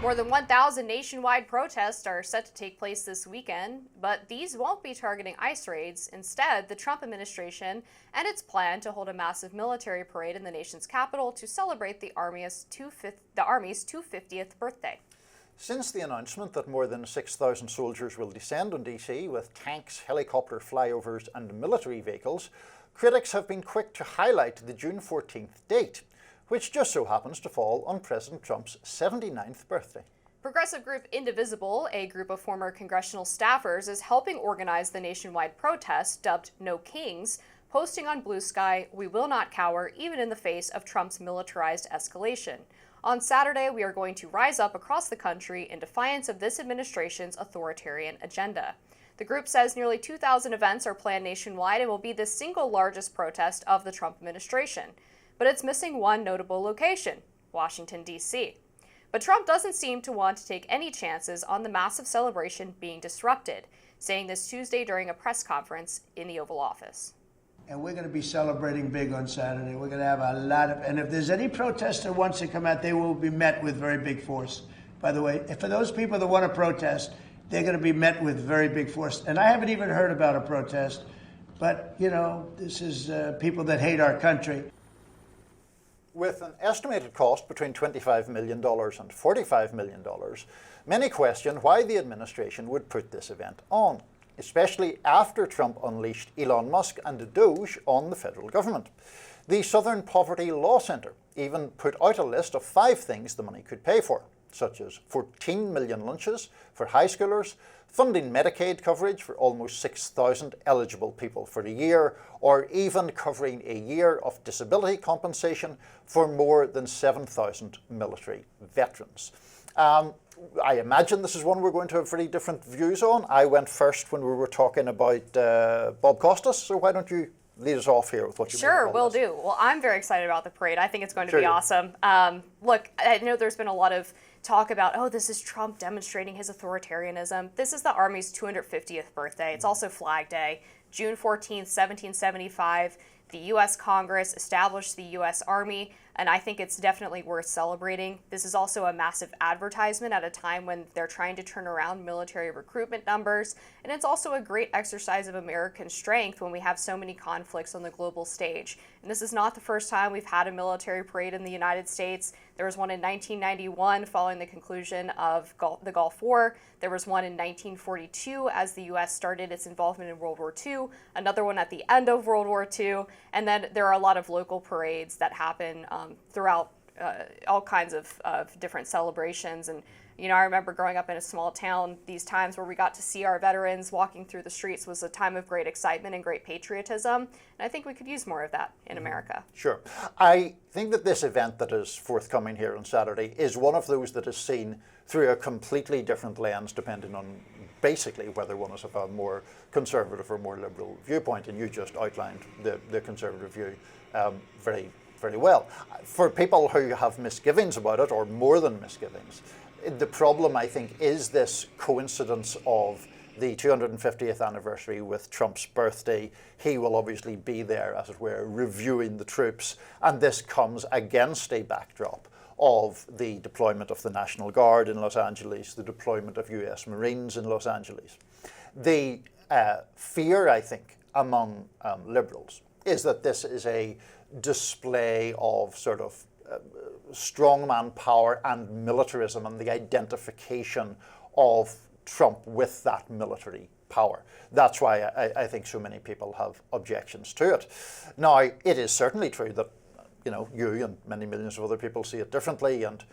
More than 1,000 nationwide protests are set to take place this weekend, but these won't be targeting ICE raids. Instead, the Trump administration and its plan to hold a massive military parade in the nation's capital to celebrate the Army's 250th birthday. Since the announcement that more than 6,000 soldiers will descend on DC with tanks, helicopter flyovers and military vehicles, critics have been quick to highlight the June 14th date, which just so happens to fall on President Trump's 79th birthday. Progressive group Indivisible, a group of former congressional staffers, is helping organize the nationwide protest dubbed No Kings, posting on Blue Sky, "We will not cower even in the face of Trump's militarized escalation. On Saturday, we are going to rise up across the country in defiance of this administration's authoritarian agenda." The group says nearly 2,000 events are planned nationwide and will be the single largest protest of the Trump administration. But it's missing one notable location, Washington, D.C. But Trump doesn't seem to want to take any chances on the massive celebration being disrupted, saying this Tuesday during a press conference in the Oval Office. And we're going to be celebrating big on Saturday. We're going to have a lot of, and if there's any protester wants to come out, they will be met with very big force. By the way, for those people that want to protest, they're going to be met with very big force. And I haven't even heard about a protest, but, you know, this is people that hate our country. With an estimated cost between $25 million and $45 million, many question why the administration would put this event on, especially after Trump unleashed Elon Musk and Doge on the federal government. The Southern Poverty Law Center even put out a list of 5 things the money could pay for, such as 14 million lunches for high schoolers, funding Medicaid coverage for almost 6,000 eligible people for the year, or even covering a year of disability compensation for more than 7,000 military veterans. I imagine this is one we're going to have very different views on. I went first when we were talking about Bob Costas, so why don't you lead us off here with what you Sure, will do. Well, I'm very excited about the parade. I think it's going to be awesome. Look, I know there's been a lot of talk about, oh, this is Trump demonstrating his authoritarianism. This is the Army's 250th birthday. It's also Flag Day. June 14th, 1775, the U.S. Congress established the U.S. Army, and I think it's definitely worth celebrating. This is also a massive advertisement at a time when they're trying to turn around military recruitment numbers, and it's also a great exercise of American strength when we have so many conflicts on the global stage. And this is not the first time we've had a military parade in the United States. There was one in 1991 following the conclusion of the Gulf War. There was one in 1942 as the U.S. started its involvement in World War II, another one at the end of World War II, and then there are a lot of local parades that happen throughout all kinds of different celebrations. And you know, I remember growing up in a small town, these times where we got to see our veterans walking through the streets was a time of great excitement and great patriotism. And I think we could use more of that in America. Sure. I think that this event that is forthcoming here on Saturday is one of those that is seen through a completely different lens, depending on basically whether one is of a more conservative or more liberal viewpoint. And you just outlined the conservative view very well. For people who have misgivings about it, or more than misgivings, the problem, I think, is this coincidence of the 250th anniversary with Trump's birthday. He will obviously be there, as it were, reviewing the troops, and this comes against a backdrop of the deployment of the National Guard in Los Angeles, the deployment of US Marines in Los Angeles. The fear, I think, among liberals is that this is a display of sort of strongman power and militarism and the identification of Trump with that military power. That's why I think so many people have objections to it. Now, it is certainly true that, you know, you and many millions of other people see it differently, and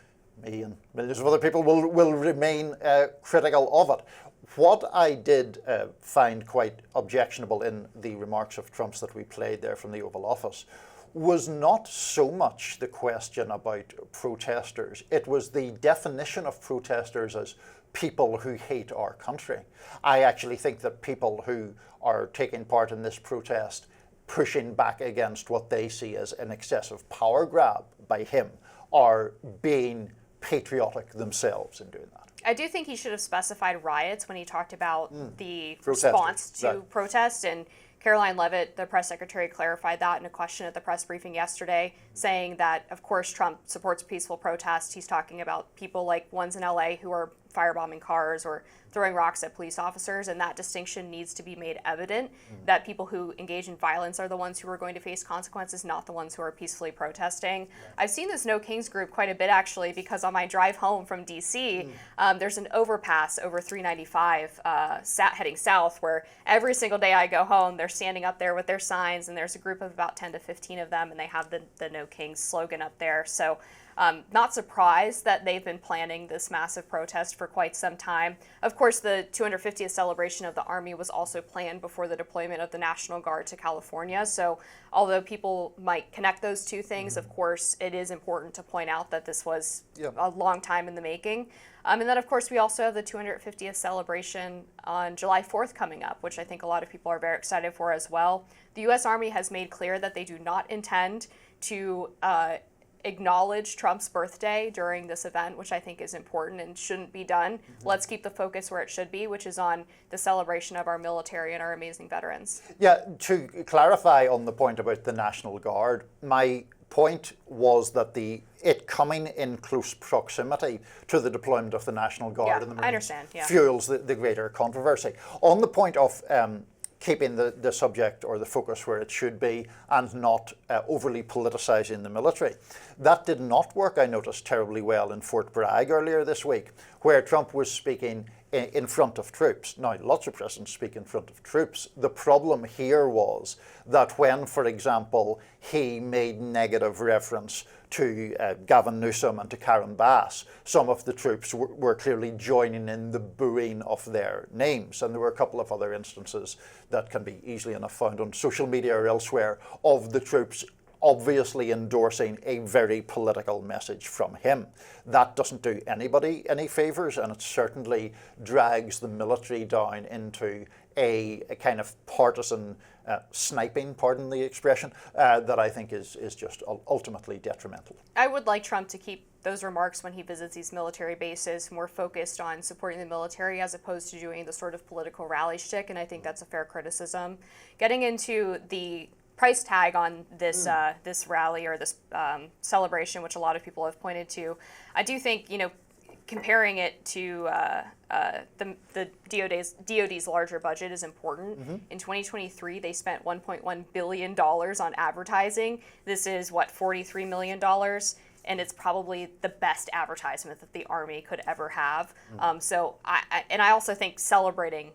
me and millions of other people will remain critical of it. What I did find quite objectionable in the remarks of Trump's that we played there from the Oval Office was not so much the question about protesters. It was the definition of protesters as people who hate our country. I actually think that people who are taking part in this protest, pushing back against what they see as an excessive power grab by him, are being patriotic themselves in doing that. I do think he should have specified riots when he talked about the response to protest, and Caroline Leavitt, the press secretary, clarified that in a question at the press briefing yesterday, saying that, of course, Trump supports peaceful protests. He's talking about people like ones in LA who are firebombing cars or throwing rocks at police officers, and that distinction needs to be made evident, that people who engage in violence are the ones who are going to face consequences, not the ones who are peacefully protesting. I've seen this No Kings group quite a bit, actually, because on my drive home from DC, there's an overpass over 395 heading south, where every single day I go home, they're standing up there with their signs, and there's a group of about 10 to 15 of them, and they have the No Kings slogan up there. So not surprised that they've been planning this massive protest for quite some time. Of course, the 250th celebration of the Army was also planned before the deployment of the National Guard to California. So although people might connect those two things, of course, it is important to point out that this was a long time in the making. And then, of course, we also have the 250th celebration on July 4th coming up, which I think a lot of people are very excited for as well. The U.S. Army has made clear that they do not intend to acknowledge Trump's birthday during this event, which I think is important and shouldn't be done. Let's keep the focus where it should be, which is on the celebration of our military and our amazing veterans. Yeah, to clarify on the point about the National Guard, my point was that it coming in close proximity to the deployment of the National Guard and the Marines fuels the greater controversy. On the point of keeping the subject or the focus where it should be and not overly politicizing the military. That did not work, I noticed, terribly well in Fort Bragg earlier this week, where Trump was speaking in front of troops. Now, lots of presidents speak in front of troops. The problem here was that when, for example, he made negative reference to Gavin Newsom and to Karen Bass, some of the troops were clearly joining in the booing of their names. And there were a couple of other instances that can be easily enough found on social media or elsewhere of the troops obviously endorsing a very political message from him. That doesn't do anybody any favors, and it certainly drags the military down into a kind of partisan sniping, pardon the expression, that I think is just ultimately detrimental. I would like Trump to keep those remarks when he visits these military bases more focused on supporting the military as opposed to doing the sort of political rally shtick, and I think that's a fair criticism. Getting into the price tag on this this rally or this celebration, which a lot of people have pointed to, I do think, comparing it to the DoD's larger budget is important. In 2023, they spent $1.1 billion on advertising. This is, $43 million? And it's probably the best advertisement that the Army could ever have. So I also think celebrating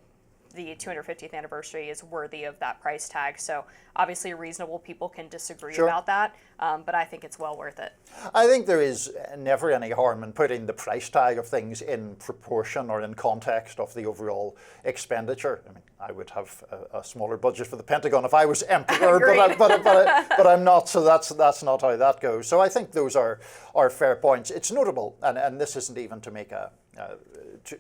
the 250th anniversary is worthy of that price tag. So obviously reasonable people can disagree about that, but I think it's well worth it. I think there is never any harm in putting the price tag of things in proportion or in context of the overall expenditure. I mean, I would have a smaller budget for the Pentagon if I was emperor, but I'm not, so that's not how that goes. So I think those are fair points. It's notable, and this isn't even to make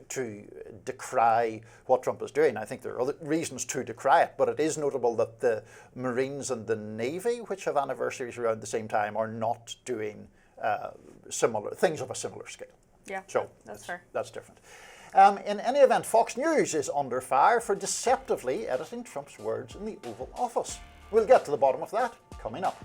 to decry what Trump is doing. I think there are other reasons to decry it, but it is notable that the Marines and the Navy, which have anniversaries around the same time, are not doing similar things of a similar scale. Yeah, so that's fair. That's different. In any event, Fox News is under fire for deceptively editing Trump's words in the Oval Office. We'll get to the bottom of that coming up.